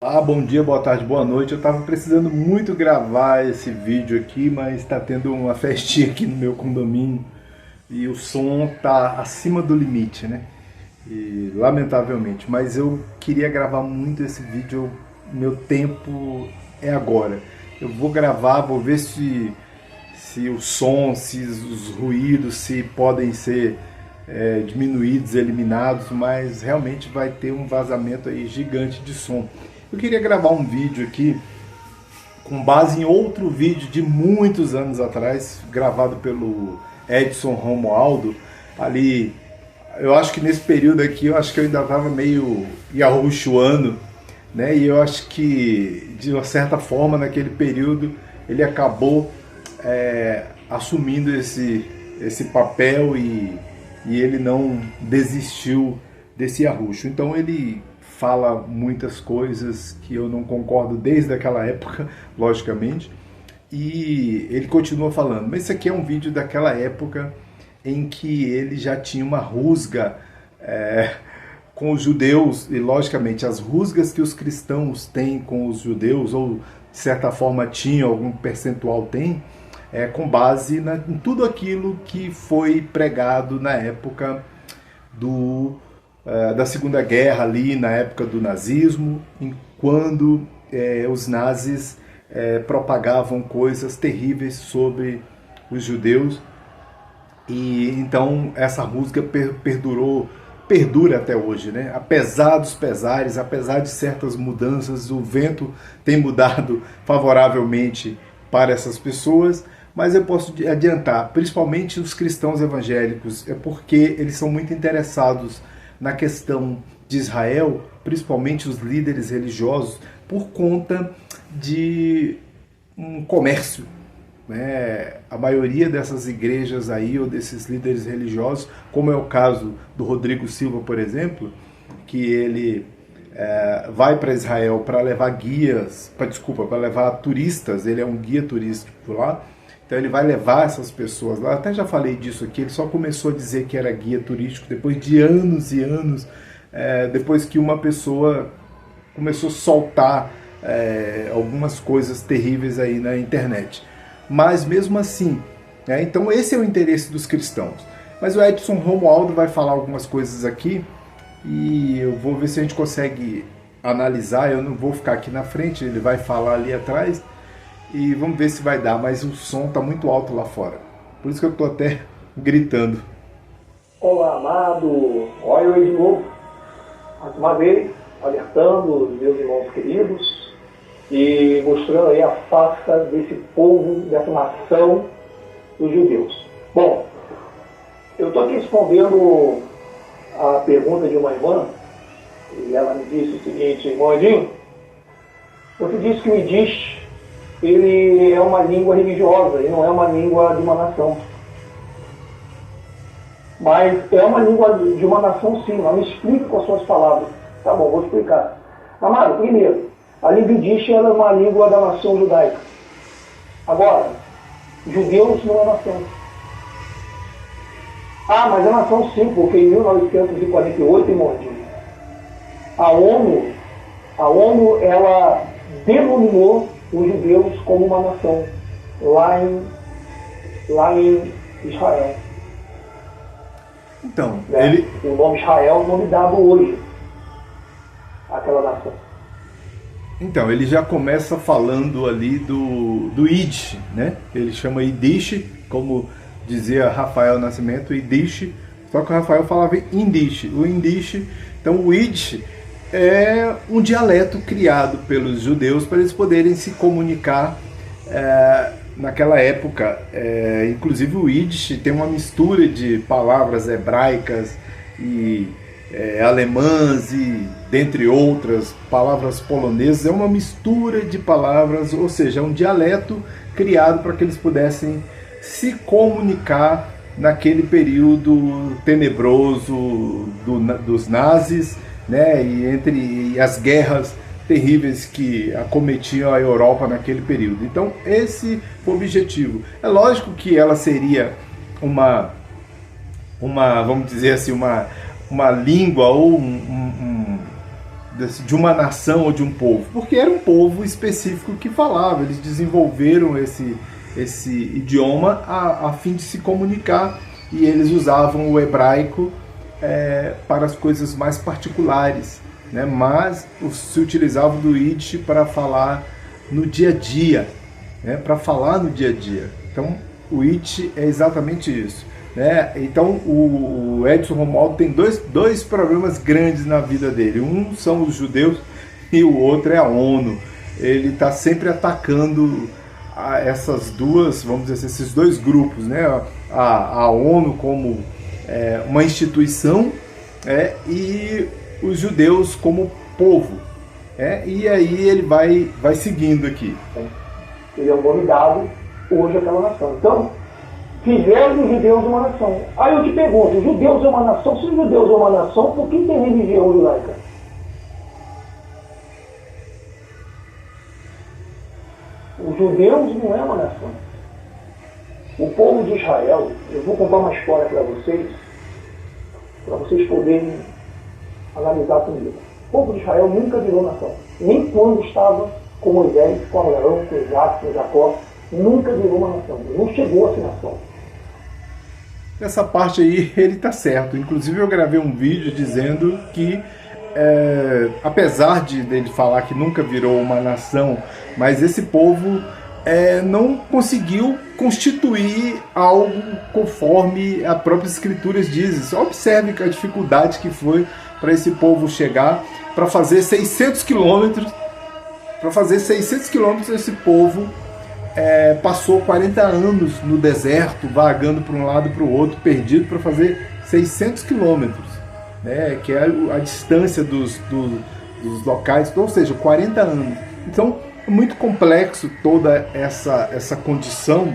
Bom dia, boa tarde, boa noite. Eu estava precisando muito gravar esse vídeo aqui, mas está tendo uma festinha aqui no meu condomínio e o som tá acima do limite, né? E, lamentavelmente, mas eu queria gravar muito esse vídeo, meu tempo é agora. Eu vou gravar, vou ver se o som, se os ruídos, se podem ser diminuídos, eliminados, mas realmente vai ter um vazamento aí gigante de som. Eu queria gravar um vídeo aqui com base em outro vídeo de muitos anos atrás, gravado pelo Edson Romualdo. Ali, eu acho que nesse período aqui, eu acho que eu ainda estava meio yahuchuano, né? E eu acho que, de uma certa forma, naquele período, ele acabou assumindo esse papel e ele não desistiu desse arrucho. Então ele fala muitas coisas que eu não concordo desde aquela época, logicamente, e ele continua falando. Mas isso aqui é um vídeo daquela época em que ele já tinha uma rusga com os judeus, e logicamente as rusgas que os cristãos têm com os judeus, ou de certa forma tinham, algum percentual tem, com base em tudo aquilo que foi pregado na época da Segunda Guerra, ali na época do nazismo, quando os nazis propagavam coisas terríveis sobre os judeus. E então essa rusga perdura até hoje, né? Apesar dos pesares, apesar de certas mudanças, o vento tem mudado favoravelmente para essas pessoas, mas eu posso adiantar, principalmente os cristãos evangélicos, é porque eles são muito interessados na questão de Israel, principalmente os líderes religiosos, por conta de um comércio, né? A maioria dessas igrejas aí, ou desses líderes religiosos, como é o caso do Rodrigo Silva, por exemplo, que ele vai para Israel para levar para levar turistas, ele é um guia turístico lá. Então ele vai levar essas pessoas lá. Até já falei disso aqui, ele só começou a dizer que era guia turístico depois de anos e anos, depois que uma pessoa começou a soltar algumas coisas terríveis aí na internet. Mas mesmo assim, então esse é o interesse dos cristãos. Mas o Edson Romualdo vai falar algumas coisas aqui e eu vou ver se a gente consegue analisar. Eu não vou ficar aqui na frente, ele vai falar ali atrás. E vamos ver se vai dar, mas o som está muito alto lá fora. Por isso que eu estou até gritando. Olá, amado. Olha eu aí de novo. Mais uma vez, alertando os meus irmãos queridos e mostrando aí a face desse povo, dessa nação dos judeus. Bom, eu estou aqui respondendo a pergunta de uma irmã, e ela me disse o seguinte: irmão Edinho, você disse que o Yiddish ele é uma língua religiosa e não é uma língua de uma nação. Mas é uma língua de uma nação, sim. Mas me explique com as suas palavras. Tá bom, vou explicar. Amado, primeiro, a língua Yiddish é uma língua da nação judaica. Agora, judeus não é nação. Ah, mas é nação sim, porque em 1948, irmão, a ONU, ela denominou os judeus como uma nação lá em Israel. Então, né? O nome Israel é o nome dado hoje àquela nação. Então, ele já começa falando ali do Yiddish, né? Ele chama Yiddish, como dizia Rafael Nascimento, Yiddish, só que o Rafael falava Yiddish. O Yiddish, então o Yiddish é um dialeto criado pelos judeus para eles poderem se comunicar naquela época. Inclusive o Yiddish tem uma mistura de palavras hebraicas e alemãs e dentre outras palavras polonesas. É uma mistura de palavras, ou seja, é um dialeto criado para que eles pudessem se comunicar naquele período tenebroso dos nazis, né, e entre as guerras terríveis que acometiam a Europa naquele período. Então esse foi o objetivo. É lógico que ela seria uma vamos dizer assim, uma língua ou de uma nação ou de um povo? Porque era um povo específico que falava, eles desenvolveram esse idioma a fim de se comunicar, e eles usavam o hebraico para as coisas mais particulares, né? Mas se utilizavam do Yiddish para falar no dia a dia, né? Para falar no dia a dia. Então o Yiddish é exatamente isso, né? Então o Edson Romualdo tem dois problemas grandes na vida dele. Um são os judeus e o outro é a ONU. Ele está sempre atacando essas duas, vamos dizer assim, esses dois grupos, né? A ONU como uma instituição, e os judeus como povo. E aí ele vai seguindo aqui. Ele é um nome dado hoje àquela nação. Então, fizeram os judeus uma nação. Aí eu te pergunto, os judeus é uma nação? Se os judeus é uma nação, por que tem religião judaica? Os judeus não é uma nação. O povo de Israel, eu vou contar uma história para vocês poderem analisar comigo. O povo de Israel nunca virou nação. Nem quando estava com Moisés, com Abraão, com Isaac, com Jacó, nunca virou uma nação. Não chegou a ser nação. Nessa parte aí ele está certo. Inclusive eu gravei um vídeo dizendo que apesar de ele falar que nunca virou uma nação, mas esse povo não conseguiu constituir algo conforme as próprias escrituras dizem. Observe a dificuldade que foi para esse povo chegar, para fazer 600 quilômetros. Para fazer 600 quilômetros, esse povo passou 40 anos no deserto, vagando para um lado e para o outro, perdido, para fazer 600 quilômetros, né, que é a distância dos locais, ou seja, 40 anos. Então, é muito complexo toda essa condição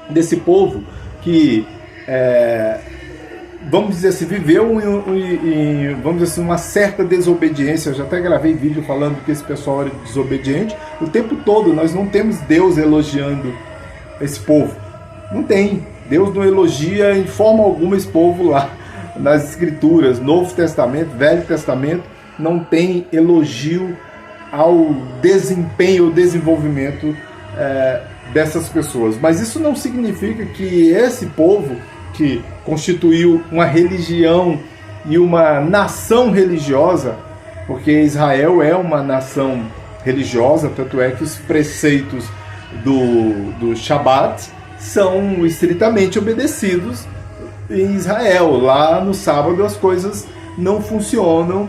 desse povo que, vamos dizer assim, viveu vamos dizer assim, uma certa desobediência. Eu já até gravei vídeo falando que esse pessoal era desobediente. O tempo todo nós não temos Deus elogiando esse povo. Não tem. Deus não elogia em forma alguma esse povo lá. Nas escrituras, Novo Testamento, Velho Testamento, não tem elogio ao desempenho, ao desenvolvimento dessas pessoas. Mas isso não significa que esse povo que constituiu uma religião e uma nação religiosa, porque Israel é uma nação religiosa, tanto é que os preceitos do Shabat são estritamente obedecidos em Israel. Lá no sábado as coisas não funcionam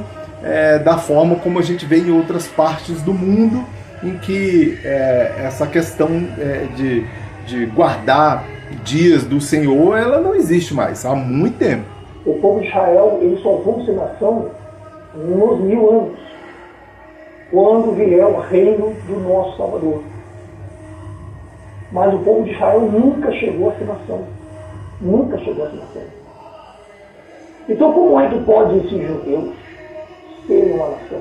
da forma como a gente vê em outras partes do mundo, em que essa questão de guardar dias do Senhor, ela não existe mais há muito tempo. O povo de Israel, ele só vão ser nação nos 1000 anos, quando vier o reino do nosso Salvador. Mas o povo de Israel nunca chegou a ser nação. Nunca chegou a ser nação. Então, como é que pode esses judeus serem uma nação?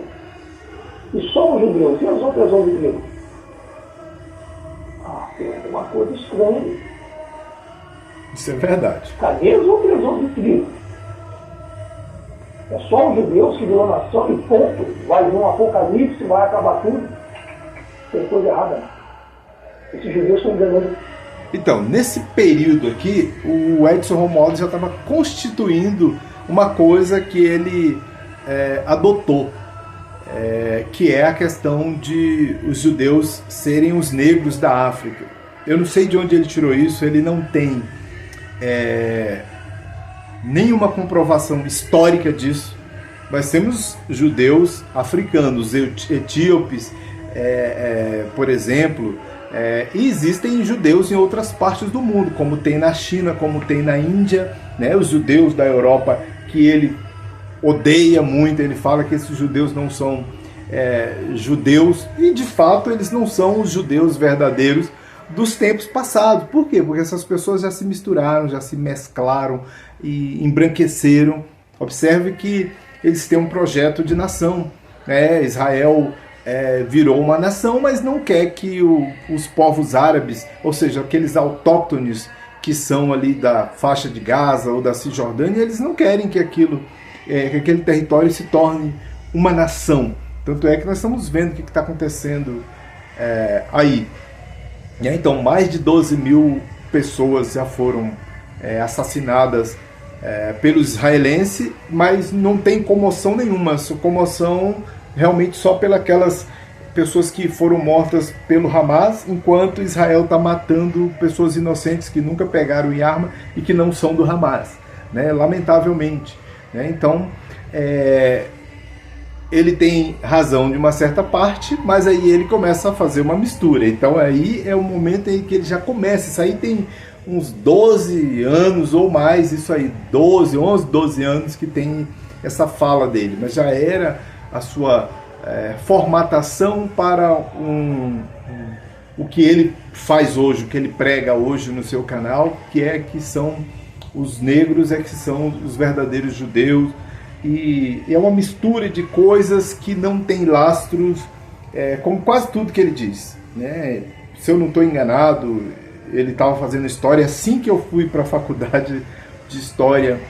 E só os judeus, e as outras 11 tribos? Tem alguma coisa estranha. Isso é verdade. Cadê as outras 11 tribos? É só os judeus que viram nação e ponto. Vai vir um apocalipse, vai acabar tudo. Tem coisa errada. Esses judeus estão enganando. Então, nesse período aqui, o Edson Romualdo já estava constituindo uma coisa que ele adotou, que é a questão de os judeus serem os negros da África. Eu não sei de onde ele tirou isso, ele não tem nenhuma comprovação histórica disso. Nós temos judeus africanos, etíopes, por exemplo, e existem judeus em outras partes do mundo, como tem na China, como tem na Índia, né? Os judeus da Europa, que ele odeia muito, ele fala que esses judeus não são judeus, e de fato eles não são os judeus verdadeiros dos tempos passados. Por quê? Porque essas pessoas já se misturaram, já se mesclaram e embranqueceram. Observe que eles têm um projeto de nação, né? Israel virou uma nação, mas não quer que os povos árabes, ou seja, aqueles autóctones que são ali da faixa de Gaza ou da Cisjordânia, eles não querem que aquele território se torne uma nação. Tanto é que nós estamos vendo o que está acontecendo aí. Então, mais de 12 mil pessoas já foram assassinadas pelos israelenses, mas não tem comoção nenhuma, comoção realmente só pelas pessoas que foram mortas pelo Hamas, enquanto Israel está matando pessoas inocentes que nunca pegaram em arma e que não são do Hamas, né? Lamentavelmente, né? Então, ele tem razão de uma certa parte, mas aí ele começa a fazer uma mistura. Então aí é o momento em que ele já começa. Isso aí tem uns 12 anos ou mais, isso aí, 11, 12 anos que tem essa fala dele. Mas já era a sua formatação para o que ele faz hoje, o que ele prega hoje no seu canal, que são os negros, que são os verdadeiros judeus. E é uma mistura de coisas que não tem lastros, como quase tudo que ele diz, né? Se eu não estou enganado, ele estava fazendo história. Assim que eu fui para a faculdade de história,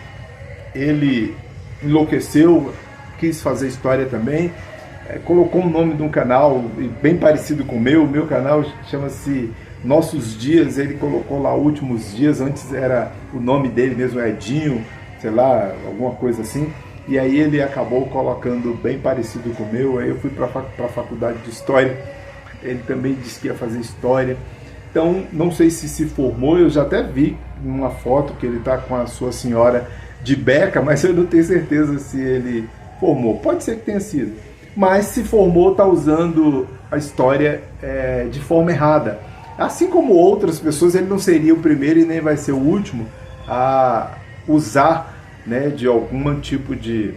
ele enlouqueceu, quis fazer história também, colocou o nome de um canal bem parecido com o meu canal chama-se Nossos Dias, ele colocou lá Últimos Dias, antes era o nome dele mesmo, Edinho, sei lá, alguma coisa assim. E aí ele acabou colocando bem parecido com o meu. Aí eu fui para a faculdade de História. Ele também disse que ia fazer História. Então, não sei se formou. Eu já até vi uma foto que ele está com a sua senhora de beca, mas eu não tenho certeza se ele formou. Pode ser que tenha sido. Mas se formou, está usando a história de forma errada. Assim como outras pessoas, ele não seria o primeiro e nem vai ser o último a usar, né, de algum tipo de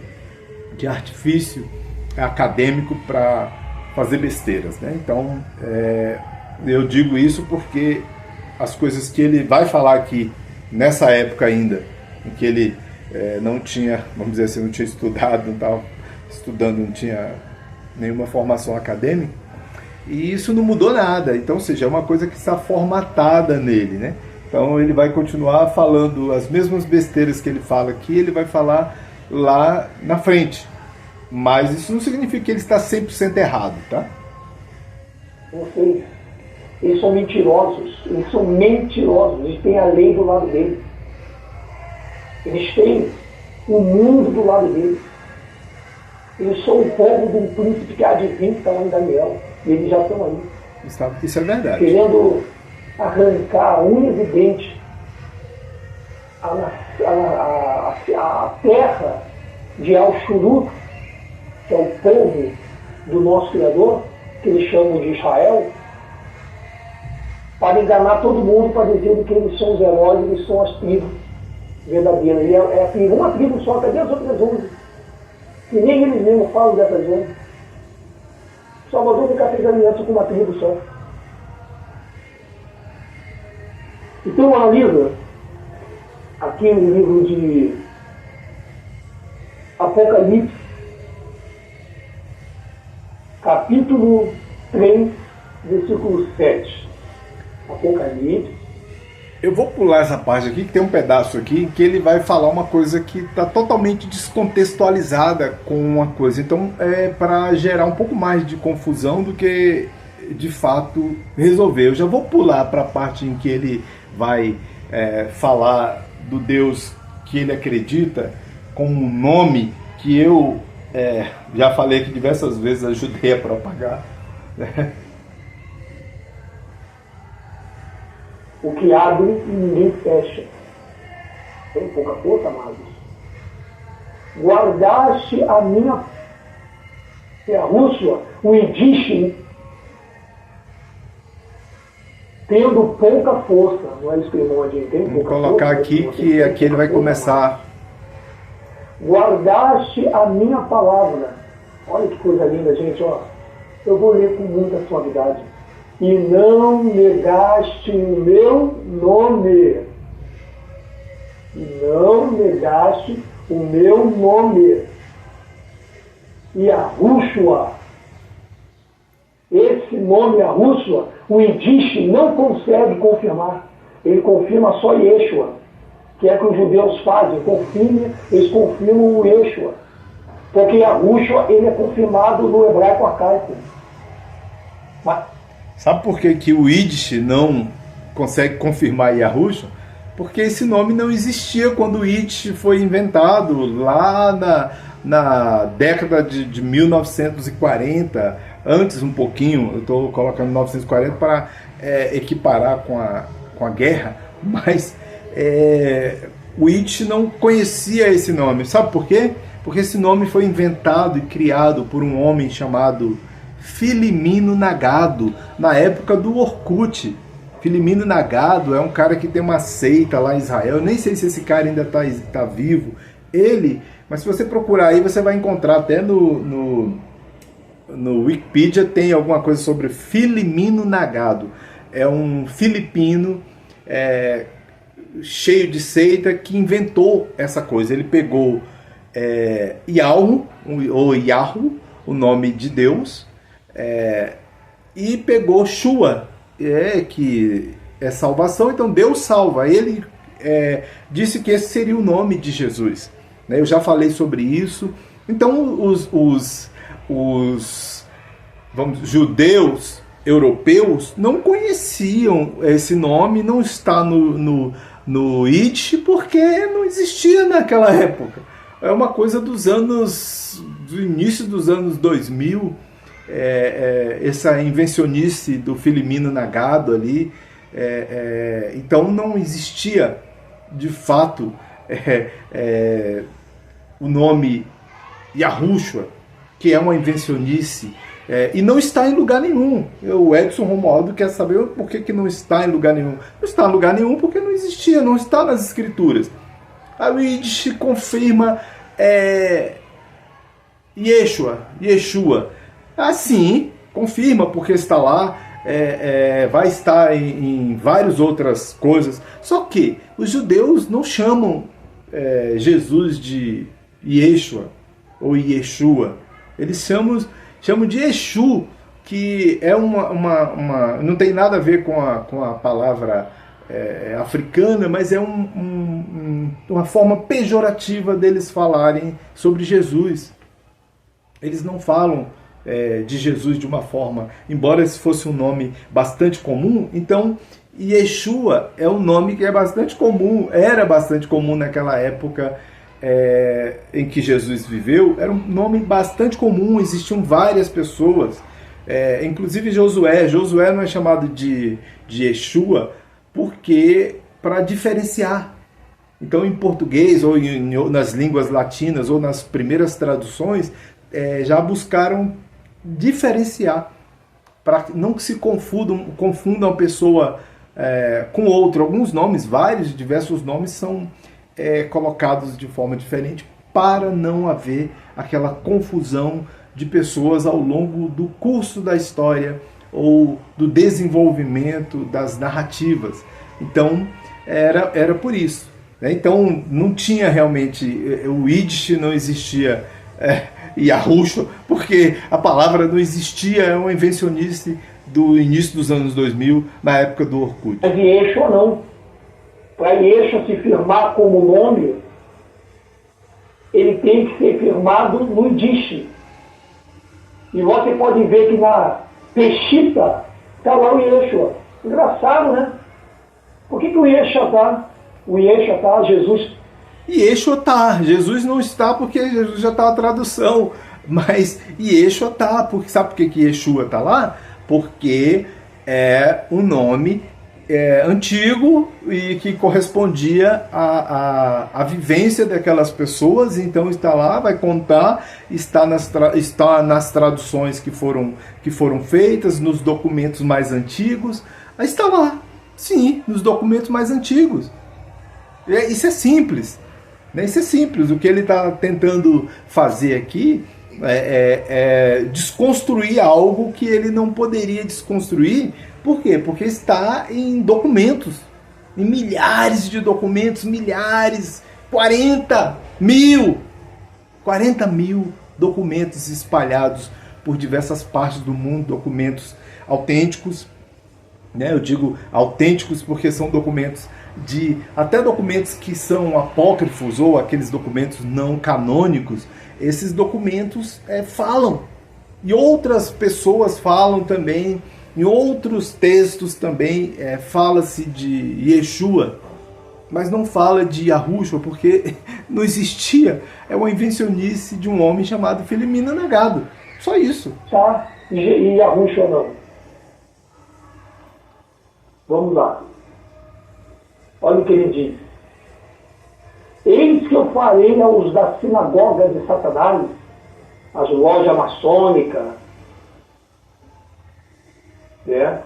artifício acadêmico para fazer besteiras, né? Então, eu digo isso porque as coisas que ele vai falar aqui, nessa época ainda, em que ele não tinha, vamos dizer assim, não tinha estudado, não estava estudando, não tinha nenhuma formação acadêmica, e isso não mudou nada. Então, ou seja, é uma coisa que está formatada nele, né? Então ele vai continuar falando as mesmas besteiras que ele fala aqui, ele vai falar lá na frente. Mas isso não significa que ele está 100% errado, tá? Eles são mentirosos, eles têm a lei do lado deles. Eles têm o mundo do lado deles. Eles são o povo de um príncipe que há de vir, que está lá em Daniel. E eles já estão aí. Isso é verdade. Querendo arrancar unhas e dentes a terra de Al-Shurut, que é o povo do nosso Criador, que eles chamam de Israel, para enganar todo mundo, para dizer que eles são os heróis, eles são as tribos verdadeiras. E é uma tribo só, cadê as outras 11? Que nem eles mesmos falam dessas 11. Salvador nunca fez aliança com uma tribo só. Então analisa aqui no livro de Apocalipse, capítulo 3, versículo 7. Apocalipse. Eu vou pular essa parte aqui, que tem um pedaço aqui, que ele vai falar uma coisa que está totalmente descontextualizada com uma coisa. Então é para gerar um pouco mais de confusão do que de fato resolver. Eu já vou pular para a parte em que ele vai falar do Deus que ele acredita com um nome que eu já falei aqui diversas vezes, ajudei a propagar. O que abre e ninguém fecha. Tem pouca força, amados. Guardaste a minha Rússia, o Idish, tendo pouca força. Não é isso que o irmão Adinho tem? Vou colocar força, aqui que aqui ele vai começar. Guardaste a minha palavra. Olha que coisa linda, gente. Ó. Eu vou ler com muita suavidade. E não negaste o meu nome. E não negaste o meu nome. E Yahushua, esse nome Yahushua, o Idish não consegue confirmar. Ele confirma só Yeshua, que é o que os judeus fazem. Eles confirmam o Yeshua. Porque Yahushua, ele é confirmado no hebraico arcaico. Mas... Sabe por que o Yiddish não consegue confirmar Yahushua? Porque esse nome não existia quando o Yiddish foi inventado, lá na década de 1940, antes um pouquinho, eu estou colocando 1940 para equiparar com a guerra, mas o Yiddish não conhecia esse nome. Sabe por quê? Porque esse nome foi inventado e criado por um homem chamado Filimino Nagado, na época do Orkut. Filimino Nagado é um cara que tem uma seita lá em Israel. Eu nem sei se esse cara ainda está vivo. Mas se você procurar aí, você vai encontrar até no Wikipedia tem alguma coisa sobre Filimino Nagado. É um filipino cheio de seita que inventou essa coisa. Ele pegou Yahu, ou Yahu, o nome de Deus, e pegou Shua, que é salvação, então Deus salva. Ele disse que esse seria o nome de Jesus. Eu já falei sobre isso. Então os judeus europeus não conheciam esse nome, não está no Yiddish, porque não existia naquela época. É uma coisa do início dos anos 2000, essa invencionice do Filimino Nagado ali. Então não existia, de fato, o nome Yahushua, que é uma invencionice, e não está em lugar nenhum. O Edson Romualdo quer saber por que não está em lugar nenhum. Não está em lugar nenhum porque não existia, não está nas escrituras. A Yiddish confirma Yeshua. Assim, confirma porque está lá, vai estar em várias outras coisas. Só que os judeus não chamam Jesus de Yeshua ou Yeshua. Eles chamam de Exu, que é não tem nada a ver com a palavra africana, mas é uma forma pejorativa deles falarem sobre Jesus. Eles não falam de Jesus de uma forma, embora esse fosse um nome bastante comum. Então Yeshua é um nome que é bastante comum, era bastante comum naquela época em que Jesus viveu. Era um nome bastante comum, existiam várias pessoas, inclusive Josué não é chamado de Yeshua porque para diferenciar. Então, em português ou nas línguas latinas ou nas primeiras traduções, já buscaram diferenciar para não se confundam a pessoa com outra. Alguns nomes, diversos nomes são colocados de forma diferente para não haver aquela confusão de pessoas ao longo do curso da história ou do desenvolvimento das narrativas. Então, era por isso. Então, não tinha realmente, o Yiddish não existia Yahushua, porque a palavra não existia, é uma invencionice do início dos anos 2000, na época do Orkut. Mas Yeshua não. Para Yeshua se firmar como nome, ele tem que ser firmado no Yiddish. E você pode ver que na Peshita está lá o Yeshua. Engraçado, né? Por que o Yeshua está? O Yeshua está, Jesus. Yeshua está, Jesus não está porque Jesus já está a tradução. Mas Yeshua está, porque sabe por que Yeshua está lá? Porque é um nome antigo e que correspondia à vivência daquelas pessoas. Então está lá, vai contar, está nas traduções que foram feitas, nos documentos mais antigos. Aí está lá, sim, nos documentos mais antigos. Isso é simples, né? Isso é simples. O que ele está tentando fazer aqui é desconstruir algo que ele não poderia desconstruir. Por quê? Porque está em documentos, em milhares de documentos, 40 mil documentos espalhados por diversas partes do mundo, documentos autênticos, né? Eu digo autênticos porque são documentos de até documentos que são apócrifos ou aqueles documentos não canônicos, esses documentos falam. E outras pessoas falam também, em outros textos também fala-se de Yeshua, mas não fala de Yahushua, porque não existia. É uma invencionice de um homem chamado Filimina Nagado. Só isso. Tá? E Yahushua não. Vamos lá. Olha o que ele diz. Eis que eu farei aos da sinagoga de Satanás, as lojas maçônicas, né?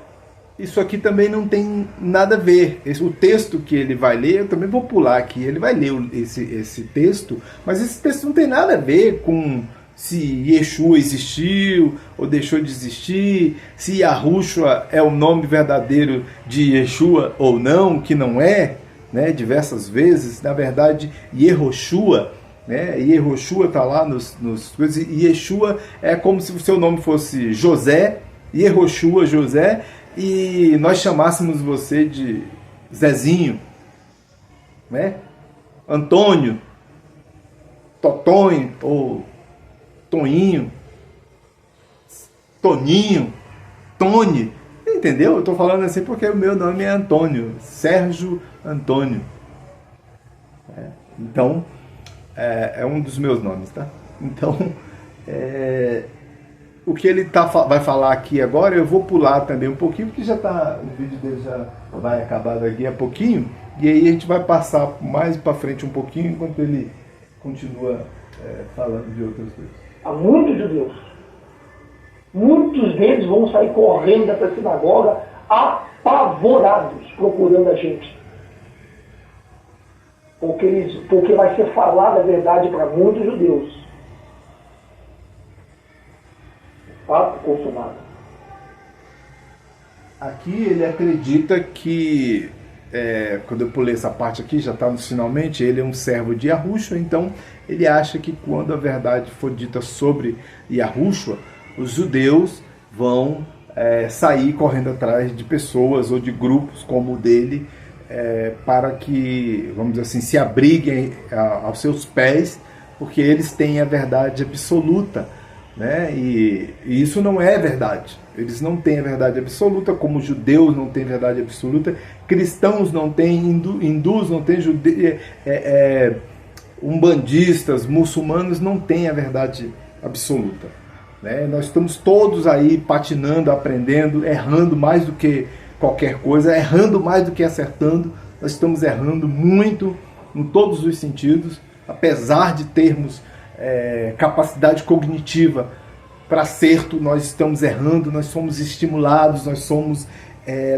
Isso aqui também não tem nada a ver. O texto que ele vai ler, eu também vou pular aqui, ele vai ler esse texto, mas esse texto não tem nada a ver com se Yeshua existiu ou deixou de existir, se Yahushua é o nome verdadeiro de Yeshua ou não, que não é, né, diversas vezes. Na verdade, Yehoshua, né, Yehoshua está lá nos coisas, e Yeshua é como se o seu nome fosse José, Yehoshua, José, e nós chamássemos você de Zezinho, né? Antônio, Totonho, ou Toninho, Toninho, Tony, entendeu? Eu estou falando assim porque o meu nome é Antônio, Sérgio Antônio. Então, é um dos meus nomes, tá? Então, o que ele vai falar aqui agora, eu vou pular também um pouquinho, porque o vídeo dele já vai acabar daqui a pouquinho, e aí a gente vai passar mais para frente um pouquinho, enquanto ele continua falando de outras coisas. Há muitos judeus, muitos deles vão sair correndo dessa sinagoga apavorados, procurando a gente. Porque vai ser falada a verdade para muitos judeus. Fato consumado. Aqui ele acredita que, quando eu pulei essa parte aqui, já está no finalmente, ele é um servo de Yahushua, então ele acha que quando a verdade for dita sobre Yahushua, os judeus vão sair correndo atrás de pessoas ou de grupos como o dele, para que, vamos dizer assim, se abriguem aos seus pés, porque eles têm a verdade absoluta, né? E isso não é verdade. Eles não têm a verdade absoluta, como judeus não têm verdade absoluta, cristãos não têm, hindus não têm, umbandistas, muçulmanos não têm a verdade absoluta, né? Nós estamos todos aí patinando, aprendendo, errando mais do que qualquer coisa, errando mais do que acertando. Nós estamos errando muito em todos os sentidos, apesar de termos capacidade cognitiva para acerto, nós estamos errando, nós somos estimulados, nós somos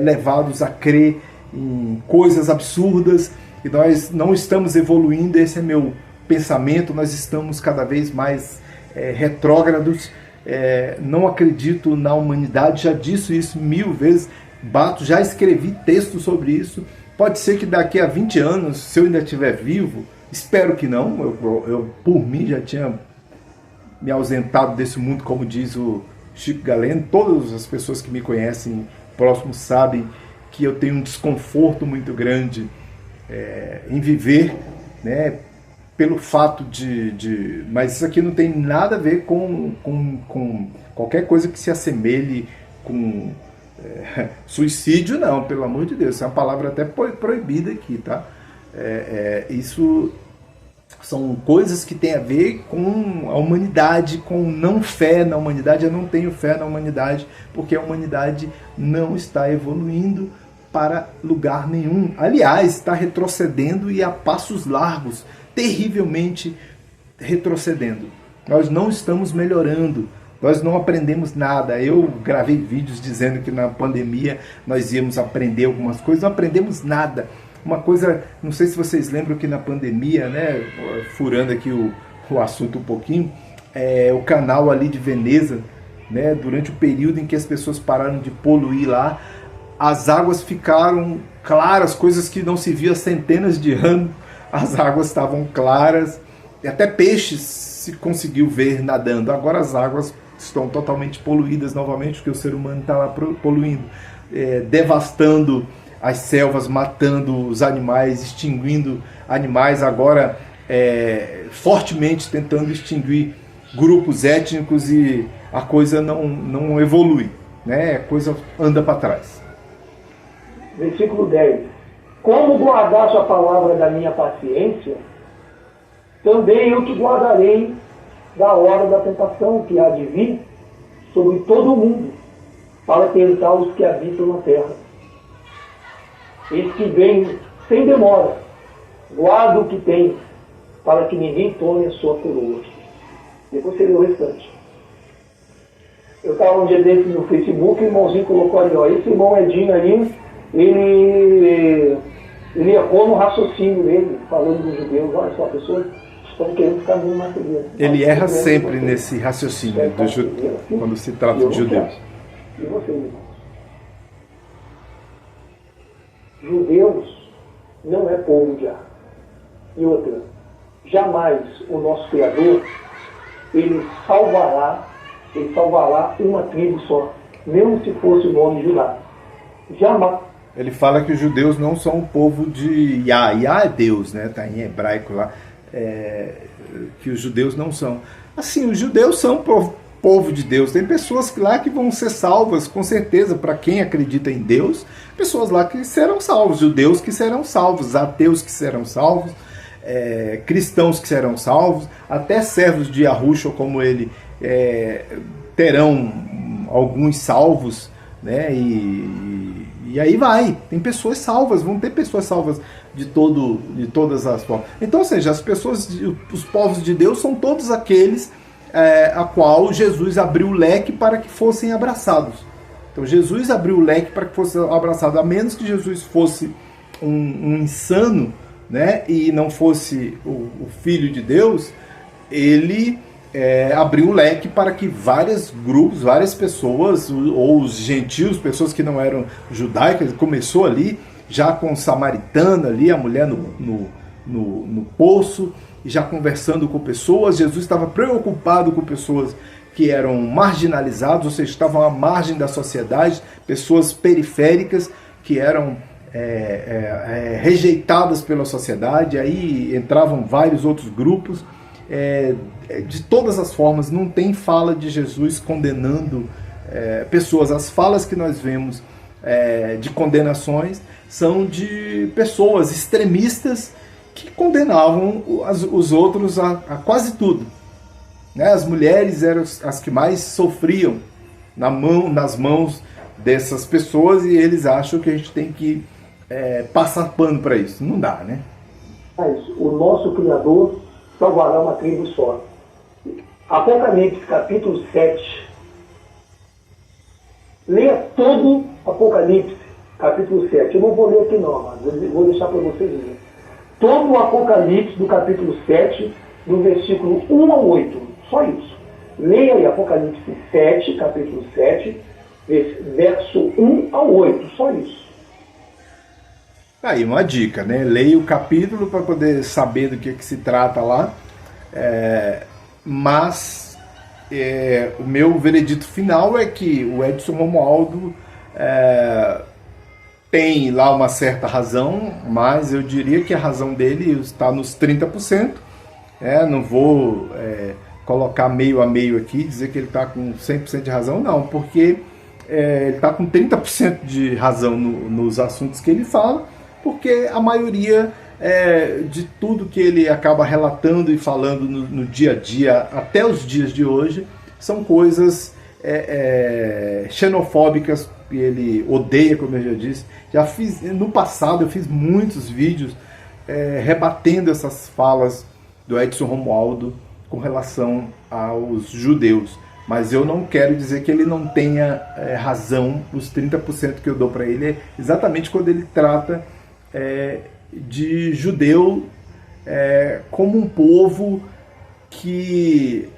levados a crer em coisas absurdas e nós não estamos evoluindo. Esse é meu pensamento. Nós estamos cada vez mais retrógrados. Não acredito na humanidade, já disse isso 1000 vezes, já escrevi texto sobre isso. Pode ser que daqui a 20 anos, se eu ainda estiver vivo, espero que não, eu por mim já tinha me ausentado desse mundo, como diz o Chico Galeno. Todas as pessoas que me conhecem próximo sabem que eu tenho um desconforto muito grande em viver, né, pelo fato mas isso aqui não tem nada a ver com qualquer coisa que se assemelhe com suicídio, não, pelo amor de Deus. Isso é uma palavra até proibida aqui, tá? Isso são coisas que têm a ver com a humanidade, com não fé na humanidade. Eu não tenho fé na humanidade, porque a humanidade não está evoluindo para lugar nenhum. Aliás, está retrocedendo, e a passos largos, terrivelmente retrocedendo. Nós não estamos melhorando, nós não aprendemos nada. Eu gravei vídeos dizendo que na pandemia nós íamos aprender algumas coisas, não aprendemos nada. Uma coisa, não sei se vocês lembram que na pandemia, né, furando aqui o assunto um pouquinho, o canal ali de Veneza, né, durante o período em que as pessoas pararam de poluir lá, as águas ficaram claras, coisas que não se via há centenas de anos. As águas estavam claras, e até peixes se conseguiu ver nadando. Agora as águas estão totalmente poluídas novamente, porque o ser humano está lá poluindo, devastando as selvas, matando os animais, extinguindo animais, agora fortemente tentando extinguir grupos étnicos, e a coisa não evolui, né? A coisa anda para trás. Versículo 10. Como guardaste a palavra da minha paciência, também eu te guardarei da hora da tentação que há de vir sobre todo o mundo, para tentar os que habitam na terra. Eis que vem sem demora, guarda o que tem, para que ninguém tome a sua coroa. Depois você lê o restante. Eu estava um dia desse no Facebook, o irmãozinho colocou ali, ó, esse irmão Edinho aí, ele errou no raciocínio dele, falando dos judeus, olha só, pessoas estão querendo ficar muito mais felizes. Ele erra sempre nesse raciocínio, quando se trata de judeus. E vocês, irmãos? Judeus não é povo de ar. E outra, jamais o nosso Criador, ele salvará uma tribo só, mesmo se fosse o nome Judá. Jamais. Ele fala que os judeus não são o povo de Yah. Yah é Deus, né? Está em hebraico lá. Que os judeus não são. Assim, os judeus são povo de Deus. Tem pessoas lá que vão ser salvas, com certeza, para quem acredita em Deus. Pessoas lá que serão salvos, judeus que serão salvos, ateus que serão salvos, cristãos que serão salvos, até servos de Yahushua como ele terão alguns salvos, né? E aí vai, tem pessoas salvas, vão ter pessoas salvas de todas as formas. Então, ou seja, os povos de Deus são todos aqueles a qual Jesus abriu o leque para que fossem abraçados. Então Jesus abriu o leque para que fossem abraçados, a menos que Jesus fosse um insano, né, e não fosse o Filho de Deus, ele abriu o leque para que vários grupos, várias pessoas, ou os gentios, pessoas que não eram judaicas, começou ali, já com o samaritano ali, a mulher no poço, já conversando com pessoas. Jesus estava preocupado com pessoas que eram marginalizadas, ou seja, estavam à margem da sociedade, pessoas periféricas que eram rejeitadas pela sociedade. Aí entravam vários outros grupos. De todas as formas, não tem fala de Jesus condenando pessoas. As falas que nós vemos de condenações são de pessoas extremistas que condenavam os outros a quase tudo, né? As mulheres eram as que mais sofriam nas mãos dessas pessoas, e eles acham que a gente tem que passar pano para isso. Não dá, né? Mas o nosso Criador salvará uma tribo só. Apocalipse, capítulo 7. Leia todo Apocalipse, capítulo 7. Eu não vou ler aqui não, mas vou deixar para vocês lerem. Todo o Apocalipse do capítulo 7, do versículo 1 ao 8. Só isso. Leia aí Apocalipse 7, capítulo 7, verso 1 ao 8. Só isso. Aí uma dica, né? Leia o capítulo para poder saber do que se trata lá. Mas o meu veredito final é que o Edson Romualdo tem lá uma certa razão, mas eu diria que a razão dele está nos 30%. Não vou colocar meio a meio aqui, dizer que ele está com 100% de razão, não, porque ele está com 30% de razão nos assuntos que ele fala, porque a maioria de tudo que ele acaba relatando e falando no dia a dia, até os dias de hoje, são coisas xenofóbicas, que ele odeia, como eu já disse. No passado eu fiz muitos vídeos rebatendo essas falas do Edson Romualdo com relação aos judeus, mas eu não quero dizer que ele não tenha razão. Os 30% que eu dou para ele é exatamente quando ele trata de judeu como um povo que,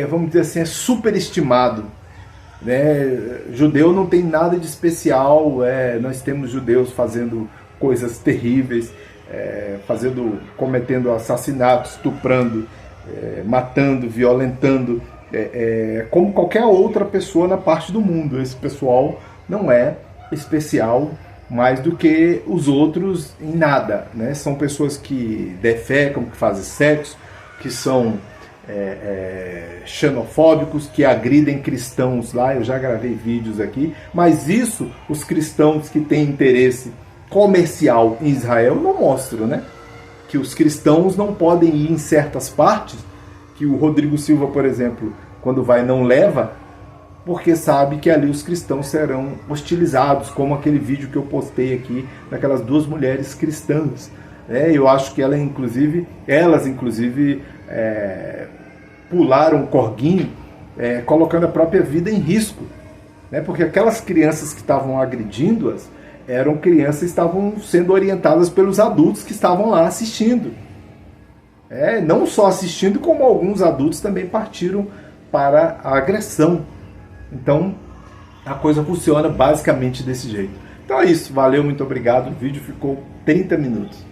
vamos dizer assim, é superestimado, né? Judeu não tem nada de especial. Nós temos judeus fazendo coisas terríveis, cometendo assassinatos, estuprando, matando, violentando, como qualquer outra pessoa na parte do mundo. Esse pessoal não é especial mais do que os outros em nada, né? São pessoas que defecam, que fazem sexo, que são xenofóbicos, que agridem cristãos lá. Eu já gravei vídeos aqui, mas isso os cristãos que têm interesse comercial em Israel não mostram, né? Que os cristãos não podem ir em certas partes, que o Rodrigo Silva, por exemplo, quando vai não leva, porque sabe que ali os cristãos serão hostilizados, como aquele vídeo que eu postei aqui daquelas duas mulheres cristãs. Eu acho que elas inclusive pularam o corguinho, colocando a própria vida em risco, né? Porque aquelas crianças que estavam agredindo-as eram crianças que estavam sendo orientadas pelos adultos que estavam lá assistindo. Não só assistindo, como alguns adultos também partiram para a agressão. Então, a coisa funciona basicamente desse jeito. Então é isso, valeu, muito obrigado. O vídeo ficou 30 minutos.